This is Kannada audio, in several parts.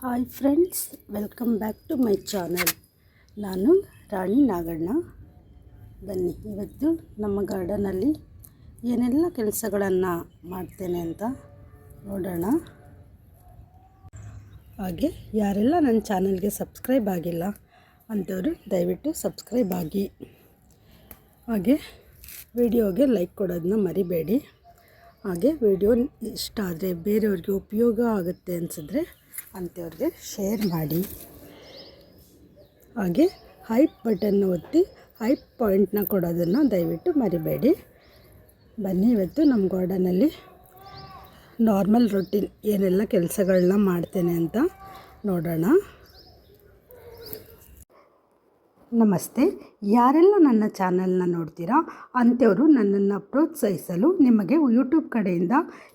Hi friends, welcome back to my channel. ನಾನು ರಾಣಿ ನಾಗಣ್ಣ. ಬನ್ನಿ, ಇವತ್ತು ನಮ್ಮ ಗಾರ್ಡನಲ್ಲಿ ಏನೆಲ್ಲ ಕೆಲಸಗಳನ್ನು ಮಾಡ್ತೇನೆ ಅಂತ ನೋಡೋಣ. ಹಾಗೆ ಯಾರೆಲ್ಲ ನನ್ನ ಚಾನಲ್ಗೆ ಸಬ್ಸ್ಕ್ರೈಬ್ ಆಗಿಲ್ಲ ಅಂಥವರು ದಯವಿಟ್ಟು ಸಬ್ಸ್ಕ್ರೈಬ್ ಆಗಿ. ಹಾಗೆ ವಿಡಿಯೋಗೆ ಲೈಕ್ ಕೊಡೋದನ್ನ ಮರಿಬೇಡಿ. ಹಾಗೆ ವಿಡಿಯೋ ಇಷ್ಟ ಆದರೆ ಬೇರೆಯವ್ರಿಗೆ ಉಪಯೋಗ ಆಗುತ್ತೆ ಅನಿಸಿದ್ರೆ ಅಂಥವ್ರಿಗೆ ಶೇರ್ ಮಾಡಿ. ಹಾಗೆ ಹೈಪ್ ಬಟನ್ನ ಒತ್ತಿ ಹೈಪ್ ಪಾಯಿಂಟ್ನ ಕೊಡೋದನ್ನು ದಯವಿಟ್ಟು ಮರಿಬೇಡಿ. ಬನ್ನಿ, ಇವತ್ತು ನಮ್ಮ ಗಾರ್ಡನಲ್ಲಿ ನಾರ್ಮಲ್ ರೊಟೀನ್ ಏನೆಲ್ಲ ಕೆಲಸಗಳನ್ನ ಮಾಡ್ತೇನೆ ಅಂತ ನೋಡೋಣ. ನಮಸ್ತೆ. ಯಾರೆಲ್ಲ ನನ್ನ ಚಾನಲ್ನ ನೋಡ್ತೀರಾ ಅಂಥವರು ನನ್ನನ್ನು ಪ್ರೋತ್ಸಾಹಿಸಲು ನಿಮಗೆ ಯೂಟ್ಯೂಬ್ ಕಡೆಯಿಂದ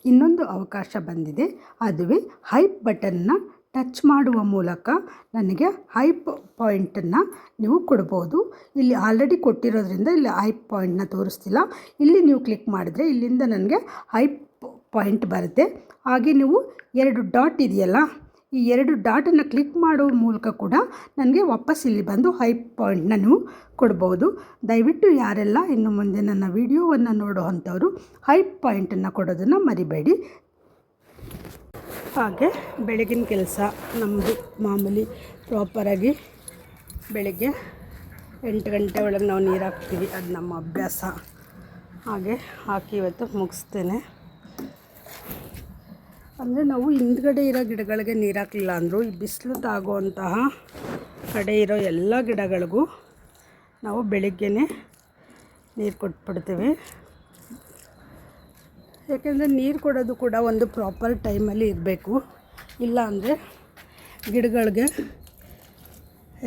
ಇನ್ನೊಂದು ಅವಕಾಶ ಬಂದಿದೆ. ಅದುವೇ ಹೈಪ್ ಬಟನ್ನ ಟಚ್ ಮಾಡುವ ಮೂಲಕ ನನಗೆ ಹೈಪ್ ಪಾಯಿಂಟನ್ನು ನೀವು ಕೊಡ್ಬೋದು. ಇಲ್ಲಿ ಆಲ್ರೆಡಿ ಕೊಟ್ಟಿರೋದ್ರಿಂದ ಇಲ್ಲಿ ಹೈಪ್ ಪಾಯಿಂಟ್ನ ತೋರಿಸ್ತಿಲ್ಲ. ಇಲ್ಲಿ ನೀವು ಕ್ಲಿಕ್ ಮಾಡಿದ್ರೆ ಇಲ್ಲಿಂದ ನನಗೆ ಹೈಪ್ ಪಾಯಿಂಟ್ ಬರುತ್ತೆ. ಹಾಗೆ ನೀವು 2 ಡಾಟ್ ಇದೆಯಲ್ಲ, ಈ 2 ಡಾಟನ್ನು ಕ್ಲಿಕ್ ಮಾಡೋ ಮೂಲಕ ಕೂಡ ನನಗೆ ವಾಪಸ್ ಇಲ್ಲಿ ಬಂದು ಹೈಪ್ ಪಾಯಿಂಟ್ನ ನೀವು ಕೊಡ್ಬೋದು. ದಯವಿಟ್ಟು ಯಾರೆಲ್ಲ ಇನ್ನು ಮುಂದೆ ನನ್ನ ವಿಡಿಯೋವನ್ನು ನೋಡೋ ಅಂಥವರು ಹೈಪ್ ಪಾಯಿಂಟನ್ನು ಕೊಡೋದನ್ನು ಮರಿಬೇಡಿ. ಹಾಗೆ ಬೆಳಗಿನ ಕೆಲಸ ನಮ್ಮದು ಮಾಮೂಲಿ ಪ್ರಾಪರಾಗಿ ಬೆಳಗ್ಗೆ 8 ಗಂಟೆ ಒಳಗೆ ನಾವು ನೀರು ಹಾಕ್ತೀವಿ, ಅದು ನಮ್ಮ ಅಭ್ಯಾಸ. ಹಾಗೆ ಹಾಕಿ ಇವತ್ತು ಮುಗಿಸ್ತೇನೆ. ಅಂದರೆ ನಾವು ಹಿಂದ್ಗಡೆ ಇರೋ ಗಿಡಗಳಿಗೆ ನೀರು ಹಾಕಲಿಲ್ಲ ಅಂದರೂ ಈ ಬಿಸಿಲು ತಾಗುವಂತಹ ಕಡೆ ಇರೋ ಎಲ್ಲ ಗಿಡಗಳಿಗೂ ನಾವು ಬೆಳಿಗ್ಗೆನೇ ನೀರು ಕೊಟ್ಬಿಡ್ತೀವಿ. ಯಾಕೆಂದರೆ ನೀರು ಕೊಡೋದು ಕೂಡ ಒಂದು ಪ್ರಾಪರ್ ಟೈಮಲ್ಲಿ ಇರಬೇಕು. ಇಲ್ಲ ಅಂದರೆ ಗಿಡಗಳಿಗೆ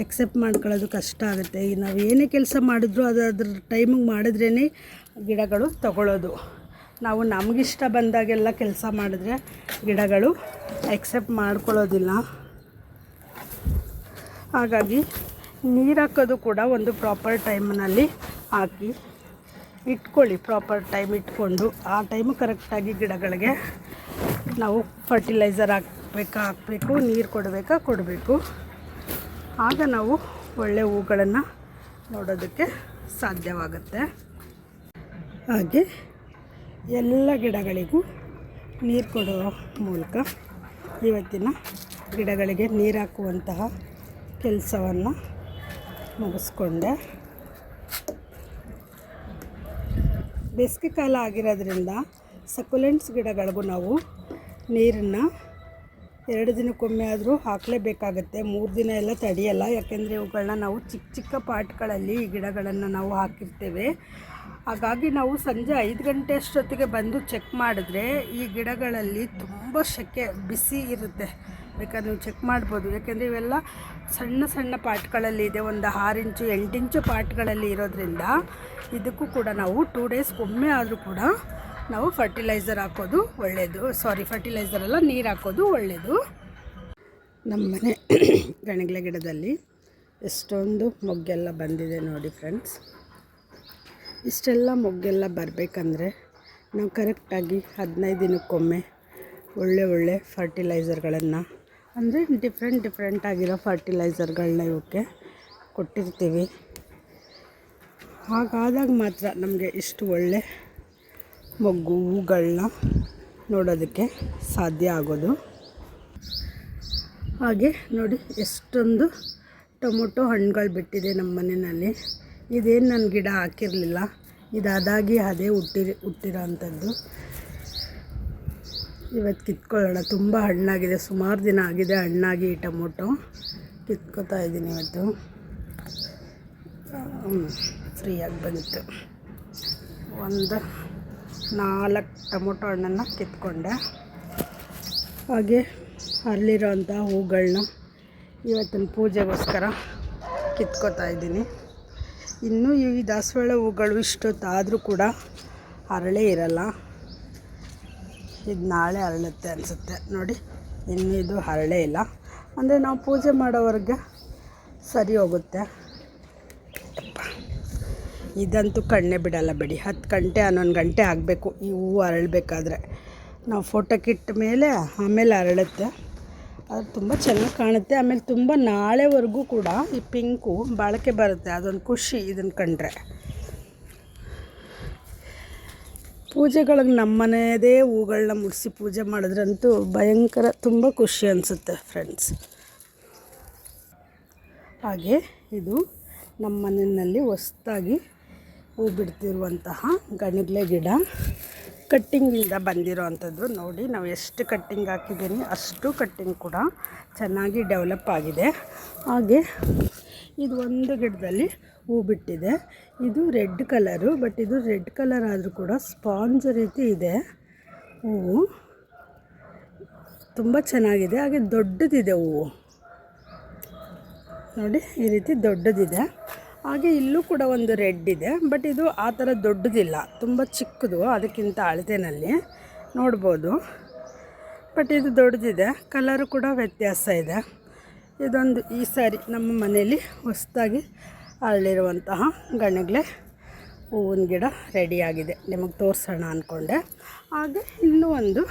ಎಕ್ಸೆಪ್ಟ್ ಮಾಡ್ಕೊಳ್ಳೋದು ಕಷ್ಟ ಆಗುತ್ತೆ. ಈಗ ನಾವು ಏನೇ ಕೆಲಸ ಮಾಡಿದ್ರೂ ಅದ್ರ ಟೈಮಿಗೆ ಮಾಡಿದ್ರೇ ಗಿಡಗಳು ತಗೊಳ್ಳೋದು. ನಾವು ನಮಗಿಷ್ಟ ಬಂದಾಗೆಲ್ಲ ಕೆಲಸ ಮಾಡಿದ್ರೆ ಗಿಡಗಳು ಎಕ್ಸೆಪ್ಟ್ ಮಾಡ್ಕೊಳ್ಳೋದಿಲ್ಲ. ಹಾಗಾಗಿ ನೀರು ಹಾಕೋದು ಕೂಡ ಒಂದು ಪ್ರಾಪರ್ ಟೈಮ್ನಲ್ಲಿ ಹಾಕಿ ಇಟ್ಕೊಳ್ಳಿ. ಪ್ರಾಪರ್ ಟೈಮ್ ಇಟ್ಕೊಂಡು ಆ ಟೈಮು ಕರೆಕ್ಟಾಗಿ ಗಿಡಗಳಿಗೆ ನಾವು ಫರ್ಟಿಲೈಸರ್ ಹಾಕಬೇಕು, ನೀರು ಕೊಡಬೇಕು. ಆಗ ನಾವು ಒಳ್ಳೆಯ ಹೂಗಳನ್ನು ನೋಡೋದಕ್ಕೆ ಸಾಧ್ಯವಾಗುತ್ತೆ. ಹಾಗೆ ಎಲ್ಲ ಗಿಡಗಳಿಗೂ ನೀರು ಕೊಡುವ ಮೂಲಕ ಇವತ್ತಿನ ಗಿಡಗಳಿಗೆ ನೀರು ಹಾಕುವಂತಹ ಕೆಲಸವನ್ನು ಮುಗಿಸ್ಕೊಂಡೆ. ಬೇಸಿಗೆ ಕಾಲ ಆಗಿರೋದ್ರಿಂದ ಸಕ್ಯುಲೆಂಟ್ಸ್ ಗಿಡಗಳಿಗೂ ನಾವು ನೀರನ್ನು 2 ದಿನಕ್ಕೊಮ್ಮೆ ಆದರೂ ಹಾಕಲೇಬೇಕಾಗತ್ತೆ. 3 ದಿನ ಎಲ್ಲ ತಡೆಯಲ್ಲ. ಯಾಕೆಂದರೆ ಇವುಗಳನ್ನ ನಾವು ಚಿಕ್ಕ ಚಿಕ್ಕ ಪಾಟ್ಗಳಲ್ಲಿ ಈ ಗಿಡಗಳನ್ನು ನಾವು ಹಾಕಿರ್ತೇವೆ. ಹಾಗಾಗಿ ನಾವು ಸಂಜೆ 5 ಗಂಟೆ ಅಷ್ಟೊತ್ತಿಗೆ ಬಂದು ಚೆಕ್ ಮಾಡಿದ್ರೆ ಈ ಗಿಡಗಳಲ್ಲಿ ತುಂಬ ಬಿಸಿ ಇರುತ್ತೆ. ಬೇಕಾದ್ರೆ ನೀವು ಚೆಕ್ ಮಾಡ್ಬೋದು. ಯಾಕೆಂದರೆ ಇವೆಲ್ಲ ಸಣ್ಣ ಸಣ್ಣ ಪಾಟ್ಗಳಲ್ಲಿ ಇದೆ. ಒಂದು 6 ಇಂಚು 8 ಇಂಚು ಪಾಟ್ಗಳಲ್ಲಿ ಇರೋದ್ರಿಂದ ಇದಕ್ಕೂ ಕೂಡ ನಾವು 2 ಡೇಸ್ಗೊಮ್ಮೆ ಆದರೂ ಕೂಡ ನಾವು ಫರ್ಟಿಲೈಸರ್ ಹಾಕೋದು ಒಳ್ಳೆಯದು. ಫರ್ಟಿಲೈಸರ್ ಅಲ್ಲ, ನೀರು ಹಾಕೋದು ಒಳ್ಳೆಯದು. ನಮ್ಮನೆ ಗಣಗಿಲೆ ಗಿಡದಲ್ಲಿ ಎಷ್ಟೊಂದು ಮೊಗ್ಗೆಲ್ಲ ಬಂದಿದೆ ನೋಡಿ ಫ್ರೆಂಡ್ಸ್. ಇಷ್ಟೆಲ್ಲ ಮೊಗ್ಗೆಲ್ಲ ಬರಬೇಕಂದ್ರೆ ನಾವು ಕರೆಕ್ಟಾಗಿ 15 ದಿನಕ್ಕೊಮ್ಮೆ ಒಳ್ಳೆ ಫರ್ಟಿಲೈಸರ್ಗಳನ್ನು, ಅಂದರೆ ಡಿಫ್ರೆಂಟ್ ಆಗಿರೋ ಫರ್ಟಿಲೈಸರ್ಗಳನ್ನ ಇವಕ್ಕೆ ಕೊಟ್ಟಿರ್ತೀವಿ. ಹಾಗಾದಾಗ ಮಾತ್ರ ನಮಗೆ ಇಷ್ಟು ಒಳ್ಳೆ ಮೊಗ್ಗು ಹೂಗಳನ್ನ ನೋಡೋದಕ್ಕೆ ಸಾಧ್ಯ ಆಗೋದು. ಹಾಗೆ ನೋಡಿ ಎಷ್ಟೊಂದು ಟೊಮೊಟೊ ಹಣ್ಣುಗಳು ಬಿಟ್ಟಿದೆ ನಮ್ಮ ಮನೆಯಲ್ಲಿ. ಇದೇನು ನನ್ನ ಗಿಡ ಹಾಕಿರಲಿಲ್ಲ, ಇದಾದಾಗಿ ಅದೇ ಹುಟ್ಟಿರೋ ಅಂಥದ್ದು. ಇವತ್ತು ಕಿತ್ಕೊಳ್ಳೋಣ. ತುಂಬ ಹಣ್ಣಾಗಿದೆ, ಸುಮಾರು ದಿನ ಆಗಿದೆ ಹಣ್ಣಾಗಿ ಈ ಟೊಮೊಟೊ. ಕಿತ್ಕೊತಾ ಇದ್ದೀನಿ ಇವತ್ತು. ಫ್ರೀಯಾಗಿ ಬಂತು. ಒಂದು 4 ಟೊಮೊಟೊ ಹಣ್ಣನ್ನು ಕಿತ್ಕೊಂಡೆ. ಹಾಗೆ ಅಲ್ಲಿರೋಂಥ ಹೂಗಳನ್ನ ಇವತ್ತಿನ ಪೂಜೆಗೋಸ್ಕರ ಕಿತ್ಕೊತಾ ಇದ್ದೀನಿ. ಇನ್ನೂ ಈ ದಾಸವಾಳ ಹೂಗಳು ಇಷ್ಟೊತ್ತಾದರೂ ಕೂಡ ಅರಳೇ ಇರಲ್ಲ. ಇದು ನಾಳೆ ಅರಳುತ್ತೆ ಅನಿಸುತ್ತೆ ನೋಡಿ. ಇನ್ನೂ ಇದು ಅರಳೇ ಇಲ್ಲ. ಅಂದರೆ ನಾವು ಪೂಜೆ ಮಾಡೋವರೆಗೆ ಸರಿ ಹೋಗುತ್ತೆ. ಇದಂತೂ ಕಣ್ಣೇ ಬಿಡಲ್ಲ ಬಿಡಿ. 10 ಗಂಟೆ 11 ಗಂಟೆ ಆಗಬೇಕು ಈ ಹೂವು ಅರಳಬೇಕಾದ್ರೆ. ನಾವು ಫೋಟೋಕ್ಕಿಟ್ಟ ಮೇಲೆ ಆಮೇಲೆ ಅರಳುತ್ತೆ. ಅದು ತುಂಬ ಚೆನ್ನಾಗಿ ಕಾಣುತ್ತೆ. ಆಮೇಲೆ ತುಂಬ ನಾಳೆವರೆಗೂ ಕೂಡ ಈ ಪಿಂಕು ಬಾಳಿಕೆ ಬರುತ್ತೆ. ಅದೊಂದು ಖುಷಿ ಇದನ್ನು ಕಂಡ್ರೆ. ಪೂಜೆಗಳಿಗೆ ನಮ್ಮನೆಯದೇ ಹೂಗಳನ್ನ ಮುಡಿಸಿ ಪೂಜೆ ಮಾಡಿದ್ರಂತೂ ಭಯಂಕರ ತುಂಬ ಖುಷಿ ಅನಿಸುತ್ತೆ ಫ್ರೆಂಡ್ಸ್. ಹಾಗೆ ಇದು ನಮ್ಮ ಮನೆಯಲ್ಲಿ ಹೊಸದಾಗಿ ಹೂ ಬಿಡ್ತಿರುವಂತಹ ಗಣಗ್ಲೆ ಗಿಡ, ಕಟ್ಟಿಂಗಿಂದ ಬಂದಿರೋ ಅಂಥದ್ದು. ನೋಡಿ ನಾವು ಎಷ್ಟು ಕಟ್ಟಿಂಗ್ ಹಾಕಿದ್ದೀನಿ ಅಷ್ಟು ಕಟ್ಟಿಂಗ್ ಕೂಡ ಚೆನ್ನಾಗಿ ಡೆವಲಪ್ ಆಗಿದೆ. ಹಾಗೆ ಇದು ಒಂದು ಗಿಡದಲ್ಲಿ ಹೂ ಬಿಟ್ಟಿದೆ. ಇದು ರೆಡ್ ಕಲರು, ಬಟ್ ಇದು ರೆಡ್ ಕಲರ್ ಆದರೂ ಕೂಡ ಸ್ಪಾಂಜ್ ರೀತಿ ಇದೆ ಹೂವು, ತುಂಬ ಚೆನ್ನಾಗಿದೆ. ಹಾಗೆ ದೊಡ್ಡದಿದೆ ಹೂವು ನೋಡಿ, ಈ ರೀತಿ ದೊಡ್ಡದಿದೆ. ಹಾಗೆ ಇಲ್ಲೂ ಕೂಡ ಒಂದು ರೆಡ್ ಇದೆ, ಬಟ್ ಇದು ಆ ಥರ ದೊಡ್ಡದಿಲ್ಲ, ತುಂಬ ಚಿಕ್ಕದು, ಅದಕ್ಕಿಂತ ಅಳತೆನಲ್ಲಿ ನೋಡ್ಬೋದು. ಬಟ್ ಇದು ದೊಡ್ಡದಿದೆ, ಕಲರು ಕೂಡ ವ್ಯತ್ಯಾಸ ಇದೆ. ಇದೊಂದು ಈ ಸಾರಿ ನಮ್ಮ ಮನೆಯಲ್ಲಿ ಹೊಸದಾಗಿ ಅರಳಿರುವಂತಹ ಗಣಗ್ಲೆ ಹೂವಿನ ಗಿಡ ರೆಡಿಯಾಗಿದೆ, ನಿಮಗೆ ತೋರಿಸೋಣ ಅಂದ್ಕೊಂಡೆ. ಹಾಗೆ ಇನ್ನೂ ಒಂದು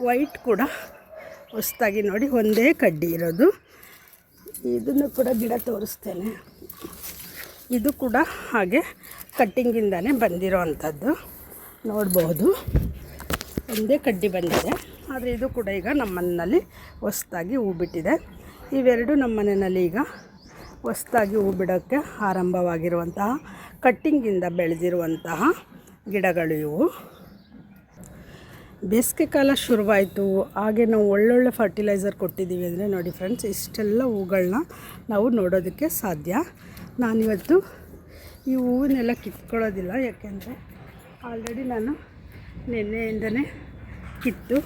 ವೈಟ್ ಕೂಡ ಹೊಸದಾಗಿ ನೋಡಿ, ಒಂದೇ ಕಡ್ಡಿ ಇರೋದು, ಇದನ್ನು ಕೂಡ ಗಿಡ ತೋರಿಸ್ತೇನೆ. ಇದು ಕೂಡ ಹಾಗೆ ಕಟ್ಟಿಂಗಿಂದನೇ ಬಂದಿರೋ ಅಂಥದ್ದು ನೋಡ್ಬೋದು. ಒಂದೇ ಕಡ್ಡಿ ಬಂದಿದೆ, ಆದರೆ ಇದು ಕೂಡ ಈಗ ನಮ್ಮ ಮನೆಯಲ್ಲಿ ಹೊಸದಾಗಿ ಹೂ ಬಿಟ್ಟಿದೆ. ಇವೆರಡು ನಮ್ಮ ಮನೆಯಲ್ಲಿ ಈಗ ಹೊಸದಾಗಿ ಹೂ ಬಿಡೋಕ್ಕೆ ಆರಂಭವಾಗಿರುವಂತಹ ಕಟ್ಟಿಂಗಿಂದ ಬೆಳೆದಿರುವಂತಹ ಗಿಡಗಳು ಇವು. ಬೇಸಿಗೆ ಕಾಲ ಶುರುವಾಯಿತು, ಹಾಗೆ ನಾವು ಒಳ್ಳೊಳ್ಳೆ ಫರ್ಟಿಲೈಸರ್ ಕೊಟ್ಟಿದ್ದೀವಿ ಅಂದರೆ ನೋಡಿ ಫ್ರೆಂಡ್ಸ್, ಇಷ್ಟೆಲ್ಲ ಹೂಗಳನ್ನ ನಾವು ನೋಡೋದಕ್ಕೆ ಸಾಧ್ಯ. ನಾನಿವತ್ತು ಈ ಹೂವನ್ನೆಲ್ಲ ಕಿತ್ಕೊಳ್ಳೋದಿಲ್ಲ, ಯಾಕೆಂದರೆ ಆಲ್ರೆಡಿ ನಾನು ನೆನ್ನೆಯಿಂದನೇ ಕಿತ್ತು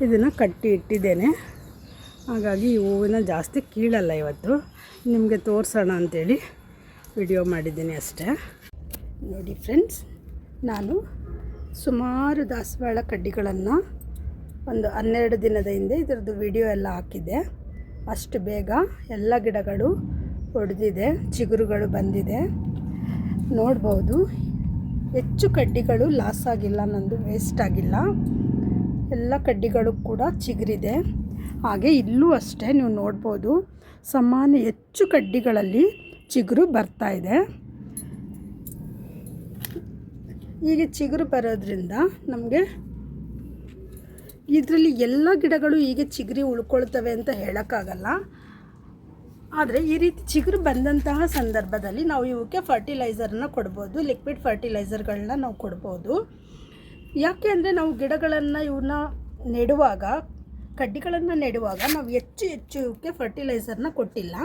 ಇದನ್ನು ಕಟ್ಟಿ ಇಟ್ಟಿದ್ದೇನೆ. ಹಾಗಾಗಿ ಈ ಹೂವಿನ ಜಾಸ್ತಿ ಕೀಳಲ್ಲ, ಇವತ್ತು ನಿಮಗೆ ತೋರಿಸೋಣ ಅಂಥೇಳಿ ವಿಡಿಯೋ ಮಾಡಿದ್ದೀನಿ ಅಷ್ಟೇ. ನೋಡಿ ಫ್ರೆಂಡ್ಸ್, ನಾನು ಸುಮಾರು ದಾಸವಾಳ ಕಡ್ಡಿಗಳನ್ನು ಒಂದು 12 ದಿನದ ಹಿಂದೆ ಇದರದ್ದು ವಿಡಿಯೋ ಎಲ್ಲ ಹಾಕಿದ್ದೆ. ಅಷ್ಟು ಬೇಗ ಎಲ್ಲ ಗಿಡಗಳು ಒಡೆದಿದೆ, ಚಿಗುರುಗಳು ಬಂದಿದೆ ನೋಡ್ಬೋದು. ಹೆಚ್ಚು ಕಡ್ಡಿಗಳು ಲಾಸ್ ಆಗಿಲ್ಲ, ನಂದು ವೇಸ್ಟ್ ಆಗಿಲ್ಲ, ಎಲ್ಲ ಕಡ್ಡಿಗಳು ಕೂಡ ಚಿಗುರಿದೆ. ಹಾಗೆ ಇಲ್ಲೂ ಅಷ್ಟೇ ನೀವು ನೋಡ್ಬೋದು, ಸಾಮಾನ್ಯ ಹೆಚ್ಚು ಕಡ್ಡಿಗಳಲ್ಲಿ ಚಿಗುರು ಬರ್ತಾಯಿದೆ. ಹೀಗೆ ಚಿಗುರು ಬರೋದ್ರಿಂದ ನಮಗೆ ಇದರಲ್ಲಿ ಎಲ್ಲ ಗಿಡಗಳು ಹೀಗೆ ಚಿಗುರಿ ಉಳ್ಕೊಳ್ತವೆ ಅಂತ ಹೇಳೋಕ್ಕಾಗಲ್ಲ. ಆದರೆ ಈ ರೀತಿ ಚಿಗುರು ಬಂದಂತಹ ಸಂದರ್ಭದಲ್ಲಿ ನಾವು ಇವಕ್ಕೆ ಫರ್ಟಿಲೈಸರ್ನ ಕೊಡ್ಬೋದು, ಲಿಕ್ವಿಡ್ ಫರ್ಟಿಲೈಸರ್ಗಳನ್ನ ನಾವು ಕೊಡ್ಬೋದು. ಯಾಕೆ ಅಂದರೆ ನಾವು ಗಿಡಗಳನ್ನು ಇವನ್ನ ನೆಡುವಾಗ, ಕಡ್ಡಿಗಳನ್ನು ನೆಡುವಾಗ ನಾವು ಹೆಚ್ಚು ಇವಕ್ಕೆ ಫರ್ಟಿಲೈಸರ್ನ ಕೊಟ್ಟಿಲ್ಲ.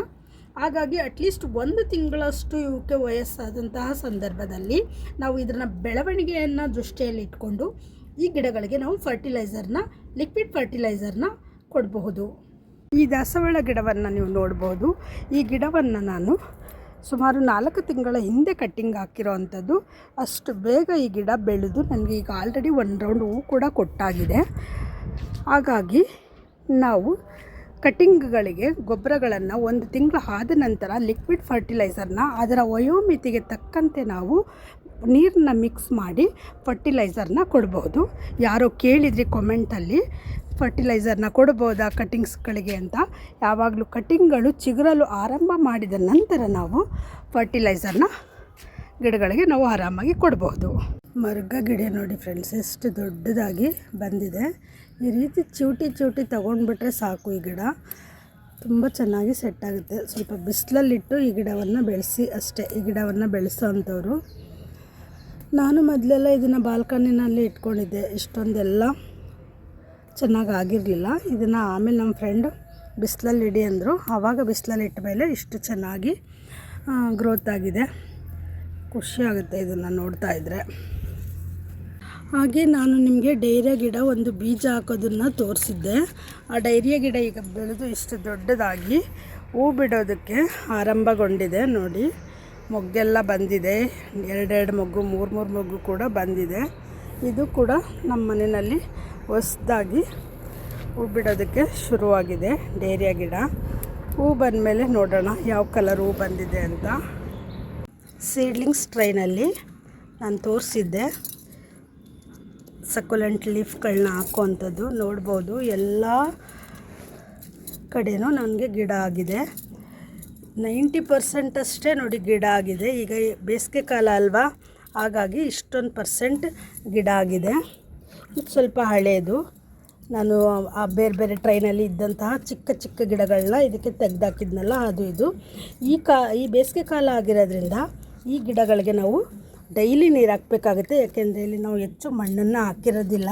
ಹಾಗಾಗಿ ಅಟ್ಲೀಸ್ಟ್ 1 ತಿಂಗಳಷ್ಟು ಇವಕ್ಕೆ ವಯಸ್ಸಾದಂತಹ ಸಂದರ್ಭದಲ್ಲಿ ನಾವು ಇದನ್ನು ಬೆಳವಣಿಗೆಯನ್ನು ದೃಷ್ಟಿಯಲ್ಲಿ ಇಟ್ಕೊಂಡು ಈ ಗಿಡಗಳಿಗೆ ನಾವು ಫರ್ಟಿಲೈಸರ್ನ, ಲಿಕ್ವಿಡ್ ಫರ್ಟಿಲೈಸರ್ನ ಕೊಡಬಹುದು. ಈ ದಾಸವಾಳ ಗಿಡವನ್ನು ನೀವು ನೋಡ್ಬೋದು. ಈ ಗಿಡವನ್ನು ನಾನು ಸುಮಾರು 4 ತಿಂಗಳ ಹಿಂದೆ ಕಟ್ಟಿಂಗ್ ಹಾಕಿರೋ ಅಂಥದ್ದು. ಅಷ್ಟು ಬೇಗ ಈ ಗಿಡ ಬೆಳೆದು ನನಗೆ ಈಗ ಆಲ್ರೆಡಿ 1 ರೌಂಡ್ ಹೂ ಕೂಡ ಕೊಟ್ಟಾಗಿದೆ. ಹಾಗಾಗಿ ನಾವು ಕಟ್ಟಿಂಗ್ಗಳಿಗೆ ಗೊಬ್ಬರಗಳನ್ನು 1 ತಿಂಗಳು ಆದ ನಂತರ ಲಿಕ್ವಿಡ್ ಫರ್ಟಿಲೈಸರ್ನ ಅದರ ವಯೋಮಿತಿಗೆ ತಕ್ಕಂತೆ ನಾವು ನೀರನ್ನ ಮಿಕ್ಸ್ ಮಾಡಿ ಫರ್ಟಿಲೈಸರ್ನ ಕೊಡ್ಬೋದು. ಯಾರೋ ಕೇಳಿದ್ರಿ ಕಾಮೆಂಟಲ್ಲಿ ಫರ್ಟಿಲೈಸರ್ನ ಕೊಡ್ಬೋದಾ ಕಟ್ಟಿಂಗ್ಸ್ಗಳಿಗೆ ಅಂತ. ಯಾವಾಗಲೂ ಕಟ್ಟಿಂಗ್ಗಳು ಚಿಗುರಲು ಆರಂಭ ಮಾಡಿದ ನಂತರ ನಾವು ಫರ್ಟಿಲೈಸರ್ನ ಗಿಡಗಳಿಗೆ ನಾವು ಆರಾಮಾಗಿ ಕೊಡ್ಬೋದು. ಮರ್ಗ ಗಿಡ ನೋಡಿ ಫ್ರೆಂಡ್ಸ್, ಎಷ್ಟು ದೊಡ್ಡದಾಗಿ ಬಂದಿದೆ. ಈ ರೀತಿ ಚೂಟಿ ತೊಗೊಂಡ್ಬಿಟ್ರೆ ಸಾಕು, ಈ ಗಿಡ ತುಂಬ ಚೆನ್ನಾಗಿ ಸೆಟ್ ಆಗುತ್ತೆ. ಸ್ವಲ್ಪ ಬಿಸಿಲಲ್ಲಿಟ್ಟು ಈ ಗಿಡವನ್ನು ಬೆಳೆಸಿ ಅಷ್ಟೇ, ಈ ಗಿಡವನ್ನು ಬೆಳೆಸೋ ಅಂಥವ್ರು. ನಾನು ಮೊದಲೆಲ್ಲ ಇದನ್ನು ಬಾಲ್ಕನಿನಲ್ಲಿ ಇಟ್ಕೊಂಡಿದ್ದೆ, ಇಷ್ಟೊಂದೆಲ್ಲ ಚೆನ್ನಾಗಿ ಆಗಿರಲಿಲ್ಲ. ಇದನ್ನು ಆಮೇಲೆ ನಮ್ಮ ಫ್ರೆಂಡು ಬಿಸಿಲಲ್ಲಿ ಇಡಿ ಅಂದರು, ಆವಾಗ ಬಿಸಿಲಲ್ಲಿ ಇಟ್ಟ ಮೇಲೆ ಇಷ್ಟು ಚೆನ್ನಾಗಿ ಗ್ರೋತ್ ಆಗಿದೆ. ಖುಷಿ ಆಗುತ್ತೆ ಇದನ್ನು ನೋಡ್ತಾ ಇದ್ದರೆ. ಹಾಗೆ ನಾನು ನಿಮಗೆ ಡೈರಿಯ ಗಿಡ ಒಂದು ಬೀಜ ಹಾಕೋದನ್ನು ತೋರಿಸಿದ್ದೆ. ಆ ಡೈರಿಯ ಗಿಡ ಈಗ ಬೆಳೆದು ಇಷ್ಟು ದೊಡ್ಡದಾಗಿ ಹೂ ಬಿಡೋದಕ್ಕೆ ಆರಂಭಗೊಂಡಿದೆ. ನೋಡಿ, ಮೊಗ್ಗೆಲ್ಲ ಬಂದಿದೆ, 2 ಮೊಗ್ಗು 3 ಮೊಗ್ಗು ಕೂಡ ಬಂದಿದೆ. ಇದು ಕೂಡ ನಮ್ಮ ಮನೆಯಲ್ಲಿ ಹೊಸದಾಗಿ ಹೂ ಬಿಡೋದಕ್ಕೆ ಶುರುವಾಗಿದೆ ಡೈರಿಯ ಗಿಡ. ಹೂ ಬಂದಮೇಲೆ ನೋಡೋಣ ಯಾವ ಕಲರ್ ಹೂ ಬಂದಿದೆ ಅಂತ. ಸೀಡ್ಲಿಂಗ್ಸ್ ಟ್ರೈನಲ್ಲಿ ನಾನು ತೋರಿಸಿದ್ದೆ ಸಕ್ಯುಲೆಂಟ್ ಲೀಫ್ಗಳನ್ನ ಹಾಕುವಂಥದ್ದು ನೋಡ್ಬೋದು. ಎಲ್ಲ ಕಡೆನೂ ನನಗೆ ಗಿಡ ಆಗಿದೆ. 90% ಅಷ್ಟೇ ನೋಡಿ ಗಿಡ ಆಗಿದೆ. ಈಗ ಬೇಸಿಗೆ ಕಾಲ ಅಲ್ವಾ, ಹಾಗಾಗಿ ಇಷ್ಟೊಂದು ಪರ್ಸೆಂಟ್ ಗಿಡ ಆಗಿದೆ. ಇದು ಸ್ವಲ್ಪ ಹಳೆಯದು. ನಾನು ಆ ಬೇರೆ ಬೇರೆ ಟ್ರೈನಲ್ಲಿ ಇದ್ದಂತಹ ಚಿಕ್ಕ ಚಿಕ್ಕ ಗಿಡಗಳನ್ನ ಇದಕ್ಕೆ ತೆಗೆದಾಕಿದ್ನಲ್ಲ, ಅದು ಇದು. ಈ ಬೇಸಿಗೆ ಕಾಲ ಆಗಿರೋದ್ರಿಂದ ಈ ಗಿಡಗಳಿಗೆ ನಾವು ಡೈಲಿ ನೀರು ಹಾಕಬೇಕಾಗುತ್ತೆ. ಯಾಕೆಂದರೆ ಇಲ್ಲಿ ನಾವು ಹೆಚ್ಚು ಮಣ್ಣನ್ನು ಹಾಕಿರೋದಿಲ್ಲ,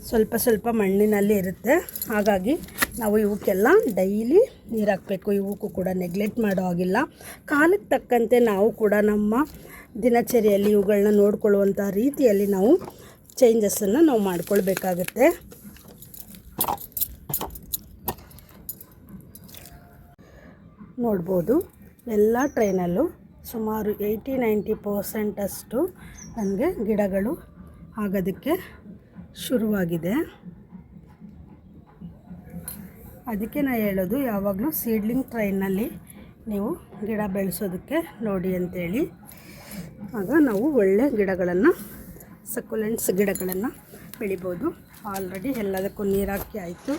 ಸ್ವಲ್ಪ ಸ್ವಲ್ಪ ಮಣ್ಣಿನಲ್ಲಿ ಇರುತ್ತೆ. ಹಾಗಾಗಿ ನಾವು ಇವಕ್ಕೆಲ್ಲ ಡೈಲಿ ನೀರು ಹಾಕಬೇಕು. ಇವಕ್ಕೂ ಕೂಡ ನೆಗ್ಲೆಕ್ಟ್ ಮಾಡೋ ಹಾಗಿಲ್ಲ. ಕಾಲಕ್ಕೆ ತಕ್ಕಂತೆ ನಾವು ಕೂಡ ನಮ್ಮ ದಿನಚರಿಯಲ್ಲಿ ಇವುಗಳನ್ನ ನೋಡಿಕೊಳ್ಳುವಂಥ ರೀತಿಯಲ್ಲಿ ನಾವು ಚೇಂಜಸ್ಸನ್ನು ನಾವು ಮಾಡ್ಕೊಳ್ಬೇಕಾಗತ್ತೆ. ನೋಡ್ಬೋದು, ಎಲ್ಲ ಟ್ರೈನಲ್ಲೂ ಸುಮಾರು 80-90% ಅಷ್ಟು ನನಗೆ ಗಿಡಗಳು ಆಗೋದಕ್ಕೆ ಶುರುವಾಗಿದೆ. ಅದಕ್ಕೆ ನಾನು ಹೇಳೋದು, ಯಾವಾಗಲೂ ಸೀಡ್ಲಿಂಗ್ ಟ್ರೈನಲ್ಲಿ ನೀವು ಗಿಡ ಬೆಳೆಸೋದಕ್ಕೆ ನೋಡಿ ಅಂತೇಳಿ. ಆಗ ನಾವು ಒಳ್ಳೆ ಗಿಡಗಳನ್ನು, ಸಕ್ಯುಲೆಂಟ್ಸ್ ಗಿಡಗಳನ್ನು ಬೆಳಿಬೋದು. ಆಲ್ರೆಡಿ ಎಲ್ಲದಕ್ಕೂ ನೀರು ಹಾಕಿ ಆಯಿತು.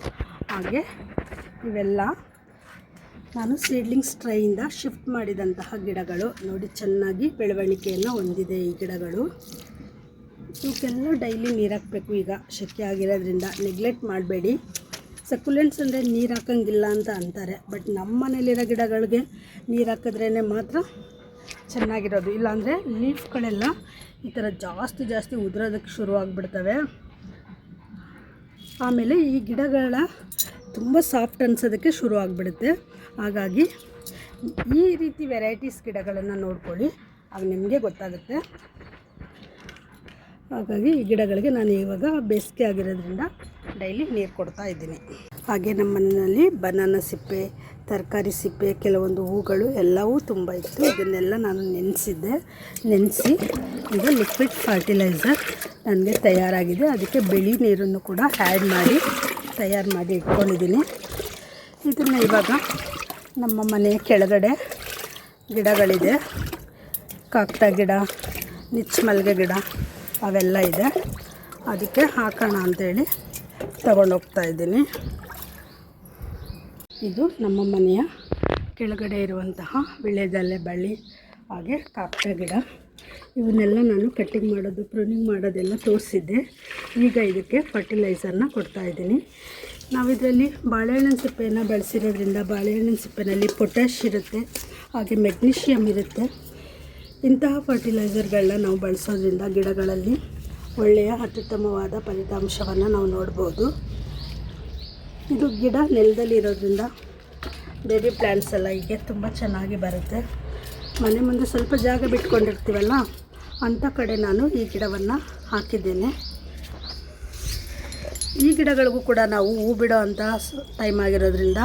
ಹಾಗೆ ಇವೆಲ್ಲ ನಾನು ಸೀಡ್ಲಿಂಗ್ಸ್ ಟ್ರೈಯಿಂದ ಶಿಫ್ಟ್ ಮಾಡಿದಂತಹ ಗಿಡಗಳು. ನೋಡಿ, ಚೆನ್ನಾಗಿ ಬೆಳವಣಿಗೆಯನ್ನು ಹೊಂದಿದೆ ಈ ಗಿಡಗಳು. ಇವಕ್ಕೆಲ್ಲ ಡೈಲಿ ನೀರು ಹಾಕಬೇಕು. ಈಗ ಶೆಕೆ ಆಗಿರೋದ್ರಿಂದ ನೆಗ್ಲೆಕ್ಟ್ ಮಾಡಬೇಡಿ. ಸಕ್ಯುಲೆಂಟ್ಸ್ ಅಂದರೆ ನೀರು ಹಾಕೋಂಗಿಲ್ಲ ಅಂತ ಅಂತಾರೆ, ಬಟ್ ನಮ್ಮ ಮನೇಲಿರೋ ಗಿಡಗಳಿಗೆ ನೀರು ಹಾಕಿದ್ರೇ ಮಾತ್ರ ಚೆನ್ನಾಗಿರೋದು. ಇಲ್ಲಾಂದರೆ ಲೀಫ್ಗಳೆಲ್ಲ ಈ ಥರ ಜಾಸ್ತಿ ಉದುರೋದಕ್ಕೆ ಶುರುವಾಗ್ಬಿಡ್ತವೆ. ಆಮೇಲೆ ಈ ಗಿಡಗಳ ತುಂಬ ಸಾಫ್ಟ್ ಅನ್ಸೋದಕ್ಕೆ ಶುರು ಆಗಿಬಿಡುತ್ತೆ. ಹಾಗಾಗಿ ಈ ರೀತಿ ವೆರೈಟೀಸ್ ಗಿಡಗಳನ್ನು ನೋಡ್ಕೊಳ್ಳಿ, ಆಗ ನಿಮಗೆ ಗೊತ್ತಾಗುತ್ತೆ. ಹಾಗಾಗಿ ಈ ಗಿಡಗಳಿಗೆ ನಾನು ಇವಾಗ ಬೇಸಿಗೆ ಆಗಿರೋದ್ರಿಂದ ಡೈಲಿ ನೀರು ಕೊಡ್ತಾ ಇದ್ದೀನಿ. ಹಾಗೆ ನಮ್ಮ ಮನೆಯಲ್ಲಿ ಬನಾನಾ ಸಿಪ್ಪೆ, ತರಕಾರಿ ಸಿಪ್ಪೆ, ಕೆಲವೊಂದು ಹೂಗಳು ಎಲ್ಲವೂ ತುಂಬ ಇತ್ತು. ಇದನ್ನೆಲ್ಲ ನಾನು ನೆನೆಸಿ ಈಗ ಲಿಕ್ವಿಡ್ ಫರ್ಟಿಲೈಸರ್ ನನಗೆ ತಯಾರಾಗಿದೆ. ಅದಕ್ಕೆ ಬಿಳಿ ನೀರನ್ನು ಕೂಡ ಆ್ಯಡ್ ಮಾಡಿ ತಯಾರು ಮಾಡಿ ಇಟ್ಕೊಂಡಿದ್ದೀನಿ. ಇದನ್ನು ಇವಾಗ ನಮ್ಮ ಮನೆಯ ಕೆಳಗಡೆ ಗಿಡಗಳಿದೆ, ಕಾಕ್ಟ ಗಿಡ, ನಿಚ್ಚಮಲ್ಲಿಗೆ ಗಿಡ ಅವೆಲ್ಲ ಇದೆ. ಅದಕ್ಕೆ ಹಾಕೋಣ ಅಂಥೇಳಿ ತಗೊಂಡೋಗ್ತಾ ಇದ್ದೀನಿ. ಇದು ನಮ್ಮ ಮನೆಯ ಕೆಳಗಡೆ ಇರುವಂತಹ ವೀಳ್ಯದೆಲೆ ಬಳ್ಳಿ, ಹಾಗೆ ಕಾಕ್ಟ ಗಿಡ. ಇವನ್ನೆಲ್ಲ ನಾನು ಕಟ್ಟಿಂಗ್ ಮಾಡೋದು, ಪ್ರೂನಿಂಗ್ ಮಾಡೋದೆಲ್ಲ ತೋರಿಸಿದ್ದೆ. ಈಗ ಇದಕ್ಕೆ ಫರ್ಟಿಲೈಸರ್ನ ಕೊಡ್ತಾಯಿದ್ದೀನಿ. ನಾವಿದರಲ್ಲಿ ಬಾಳೆಹಣ್ಣಿನ ಸಿಪ್ಪೆಯನ್ನು ಬಳಸಿರೋದ್ರಿಂದ ಬಾಳೆಹಣ್ಣಿನ ಸಿಪ್ಪೆನಲ್ಲಿ ಪೊಟ್ಯಾಷ್ ಇರುತ್ತೆ, ಹಾಗೆ ಮೆಗ್ನೀಷಿಯಮ್ ಇರುತ್ತೆ. ಇಂತಹ ಫರ್ಟಿಲೈಸರ್ಗಳನ್ನ ನಾವು ಬಳಸೋದ್ರಿಂದ ಗಿಡಗಳಲ್ಲಿ ಒಳ್ಳೆಯ ಅತ್ಯುತ್ತಮವಾದ ಫಲಿತಾಂಶವನ್ನು ನಾವು ನೋಡ್ಬೋದು. ಇದು ಗಿಡ ನೆಲದಲ್ಲಿ ಇರೋದ್ರಿಂದ ಬೇಬಿ ಪ್ಲ್ಯಾಂಟ್ಸ್ ಎಲ್ಲ ಹೀಗೆ ತುಂಬ ಚೆನ್ನಾಗಿ ಬರುತ್ತೆ. ಮನೆ ಮುಂದೆ ಸ್ವಲ್ಪ ಜಾಗ ಬಿಟ್ಕೊಂಡಿರ್ತೀವಲ್ಲ, ಅಂಥ ಕಡೆ ನಾನು ಈ ಗಿಡವನ್ನು ಹಾಕಿದ್ದೇನೆ. ಈ ಗಿಡಗಳಿಗೂ ಕೂಡ ನಾವು ಹೂ ಬಿಡೋ ಅಂಥ ಟೈಮ್ ಆಗಿರೋದ್ರಿಂದ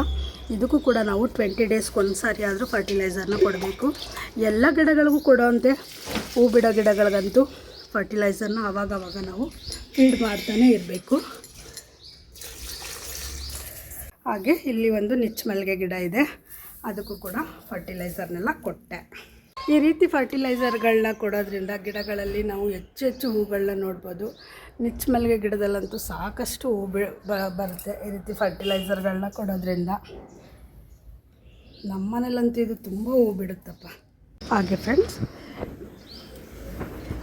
ಇದಕ್ಕೂ ಕೂಡ ನಾವು 20 ಡೇಸ್ಗೆ ಒಂದು ಸಾರಿ ಆದರೂ ಫರ್ಟಿಲೈಸರ್ನ ಕೊಡಬೇಕು. ಎಲ್ಲ ಗಿಡಗಳಿಗೂ ಕೊಡೋವಂತೆ ಹೂ ಬಿಡೋ ಗಿಡಗಳಿಗಂತೂ ಫರ್ಟಿಲೈಸರ್ನ ಆವಾಗವಾಗ ನಾವು ಫೀಡ್ ಮಾಡ್ತಾನೆ ಇರಬೇಕು. ಹಾಗೆ ಇಲ್ಲಿ ಒಂದು ನಿಚ್ಚಮಲ್ಲಿಗೆ ಗಿಡ ಇದೆ, ಅದಕ್ಕೂ ಕೂಡ ಫರ್ಟಿಲೈಸರ್ನೆಲ್ಲ ಕೊಟ್ಟೆ. ಈ ರೀತಿ ಫರ್ಟಿಲೈಸರ್ಗಳನ್ನ ಕೊಡೋದ್ರಿಂದ ಗಿಡಗಳಲ್ಲಿ ನಾವು ಹೆಚ್ಚು ಹೂಗಳನ್ನ ನೋಡ್ಬೋದು. ನಿಚ್ಚಮಲ್ಲಿಗೆ ಗಿಡದಲ್ಲಂತೂ ಸಾಕಷ್ಟು ಹೂ ಬರುತ್ತೆ ಈ ರೀತಿ ಫರ್ಟಿಲೈಸರ್ಗಳನ್ನ ಕೊಡೋದ್ರಿಂದ. ನಮ್ಮ ಮನೇಲಂತೂ ಇದು ತುಂಬ ಹೂ ಬಿಡುತ್ತಪ್ಪ. ಹಾಗೆ ಫ್ರೆಂಡ್ಸ್,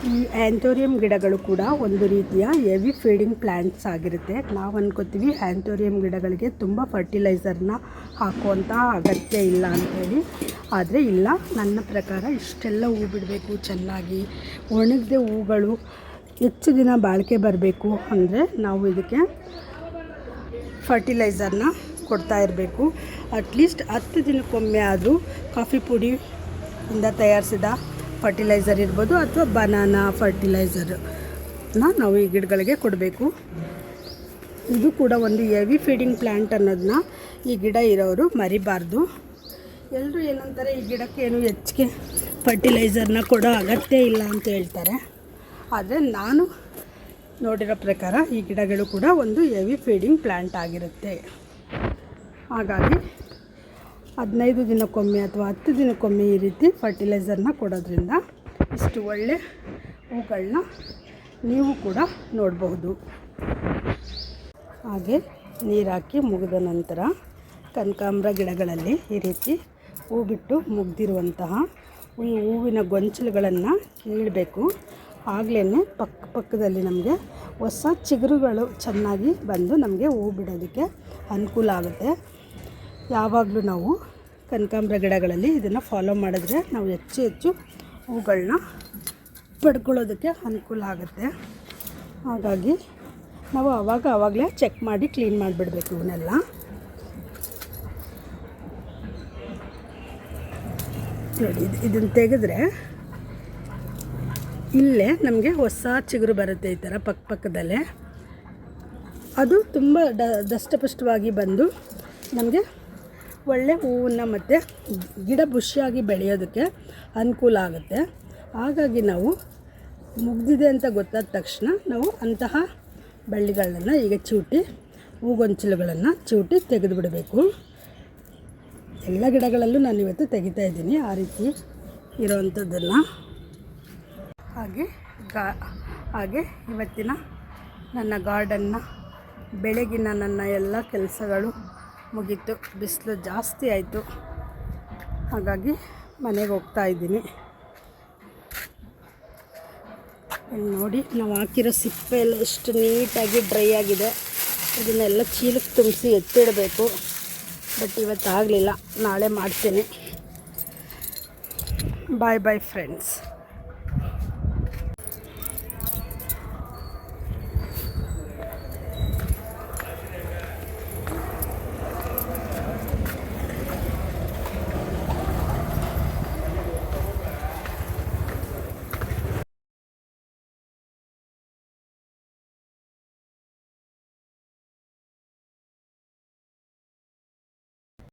ಈ ಆ್ಯಂಥೋರಿಯಂ ಗಿಡಗಳು ಕೂಡ ಒಂದು ರೀತಿಯ ಹೆವಿ ಫೀಡಿಂಗ್ ಪ್ಲ್ಯಾಂಟ್ಸ್ ಆಗಿರುತ್ತೆ. ನಾವು ಅಂದ್ಕೋತೀವಿ ಆ್ಯಂಥೋರಿಯಂ ಗಿಡಗಳಿಗೆ ತುಂಬ ಫರ್ಟಿಲೈಸರ್ನ ಹಾಕುವಂಥ ಅಗತ್ಯ ಇಲ್ಲ ಅಂಥೇಳಿ, ಆದರೆ ಇಲ್ಲ. ನನ್ನ ಪ್ರಕಾರ ಇಷ್ಟೆಲ್ಲ ಹೂ ಬಿಡಬೇಕು, ಚೆನ್ನಾಗಿ ಒಣಗದೆ ಹೂಗಳು ಹೆಚ್ಚು ದಿನ ಬಾಳಿಕೆ ಬರಬೇಕು ಅಂದರೆ ನಾವು ಇದಕ್ಕೆ ಫರ್ಟಿಲೈಸರ್ನ ಕೊಡ್ತಾ ಇರಬೇಕು. ಅಟ್ಲೀಸ್ಟ್ 10 ದಿನಕ್ಕೊಮ್ಮೆ ಆದರೂ ಕಾಫಿ ಪುಡಿಯಿಂದ ತಯಾರಿಸಿದ ಫರ್ಟಿಲೈಸರ್ ಇರ್ಬೋದು, ಅಥವಾ ಬನಾನಾ ಫರ್ಟಿಲೈಸರ್ನ ನಾವು ಈ ಗಿಡಗಳಿಗೆ ಕೊಡಬೇಕು. ಇದು ಕೂಡ ಒಂದು ಹೆವಿ ಫೀಡಿಂಗ್ ಪ್ಲ್ಯಾಂಟ್ ಅನ್ನೋದನ್ನ ಈ ಗಿಡ ಇರೋರು ಮರಿಬಾರ್ದು. ಎಲ್ಲರೂ ಏನಂತಾರೆ, ಈ ಗಿಡಕ್ಕೆ ಏನು ಹೆಚ್ಚಿಗೆ ಫರ್ಟಿಲೈಸರ್ನ ಕೊಡೋ ಅಗತ್ಯ ಇಲ್ಲ ಅಂತ ಹೇಳ್ತಾರೆ. ಆದರೆ ನಾನು ನೋಡಿರೋ ಪ್ರಕಾರ ಈ ಗಿಡಗಳು ಕೂಡ ಒಂದು ಹೆವಿ ಫೀಡಿಂಗ್ ಪ್ಲ್ಯಾಂಟ್ ಆಗಿರುತ್ತೆ. ಹಾಗಾಗಿ 15 ದಿನಕ್ಕೊಮ್ಮೆ ಅಥವಾ 10 ದಿನಕ್ಕೊಮ್ಮೆ ಈ ರೀತಿ ಫರ್ಟಿಲೈಸರ್ನ ಕೊಡೋದ್ರಿಂದ ಇಷ್ಟು ಒಳ್ಳೆ ಹೂಗಳನ್ನ ನೀವು ಕೂಡ ನೋಡಬಹುದು. ಹಾಗೆ ನೀರು ಹಾಕಿ ಮುಗಿದ ನಂತರ ಕನಕಾಂಬರ ಗಿಡಗಳಲ್ಲಿ ಈ ರೀತಿ ಹೂ ಬಿಟ್ಟು ಮುಗ್ದಿರುವಂತಹ ಈ ಹೂವಿನ ಗೊಂಚಲುಗಳನ್ನು ಕೀಳಬೇಕು. ಆಗಲೇ ಪಕ್ಕದಲ್ಲಿ ನಮಗೆ ಹೊಸ ಚಿಗುರುಗಳು ಚೆನ್ನಾಗಿ ಬಂದು ನಮಗೆ ಹೂ ಬಿಡೋದಕ್ಕೆ ಅನುಕೂಲ ಆಗುತ್ತೆ. ಯಾವಾಗಲೂ ನಾವು ಕನಕಾಂಬರ ಗಿಡಗಳಲ್ಲಿ ಇದನ್ನು ಫಾಲೋ ಮಾಡಿದ್ರೆ ನಾವು ಹೆಚ್ಚು ಹೂಗಳನ್ನ ಪಡ್ಕೊಳ್ಳೋದಕ್ಕೆ ಅನುಕೂಲ ಆಗುತ್ತೆ. ಹಾಗಾಗಿ ನಾವು ಆವಾಗಲೇ ಚೆಕ್ ಮಾಡಿ ಕ್ಲೀನ್ ಮಾಡಿಬಿಡ್ಬೇಕು ಇವನ್ನೆಲ್ಲ. ನೋಡಿ ಇದನ್ನು ತೆಗೆದ್ರೆ ಇಲ್ಲೇ ನಮಗೆ ಹೊಸ ಚಿಗುರು ಬರುತ್ತೆ. ಈ ಥರ ಪಕ್ಕದಲ್ಲೇ ಅದು ತುಂಬ ದಷ್ಟಪುಷ್ಟವಾಗಿ ಬಂದು ನಮಗೆ ಒಳ್ಳೆ ಹೂವನ್ನು ಮತ್ತು ಗಿಡ ಬುಷಿಯಾಗಿ ಬೆಳೆಯೋದಕ್ಕೆ ಅನುಕೂಲ ಆಗುತ್ತೆ. ಹಾಗಾಗಿ ನಾವು ಮುಗ್ದಿದೆ ಅಂತ ಗೊತ್ತಾದ ತಕ್ಷಣ ನಾವು ಅಂತಹ ಬಳ್ಳಿಗಳನ್ನು ಈಗ ಚಿವುಟಿ ಹೂಗೊಂಚಲುಗಳನ್ನು ಚಿವುಟಿ ತೆಗೆದು ಬಿಡಬೇಕು. ಎಲ್ಲ ಗಿಡಗಳಲ್ಲೂ ನಾನು ಇವತ್ತು ತೆಗಿತಾ ಇದ್ದೀನಿ ಆ ರೀತಿ ಇರೋವಂಥದ್ದನ್ನು. ಹಾಗೆ ಇವತ್ತಿನ ನನ್ನ ಗಾರ್ಡನ್ನ ಬೆಳಗಿನ ನನ್ನ ಎಲ್ಲ ಕೆಲಸಗಳು ಮುಗೀತು. ಬಿಸಿಲು ಜಾಸ್ತಿ ಆಯಿತು, ಹಾಗಾಗಿ ಮನೆಗೆ ಹೋಗ್ತಾ ಇದ್ದೀನಿ. ನೋಡಿ ನಾವು ಹಾಕಿರೋ ಸಿಪ್ಪೆ ಎಲ್ಲ ಎಷ್ಟು ನೀಟಾಗಿ ಡ್ರೈ ಆಗಿದೆ. ಇದನ್ನೆಲ್ಲ ಚೀಲಕ್ಕೆ ತುಂಬಿಸಿ ಎತ್ತಿಡಬೇಕು. ಬಟ್ ಇವತ್ತು ಆಗಲಿಲ್ಲ, ನಾಳೆ ಮಾಡ್ತೀನಿ. Bye friends.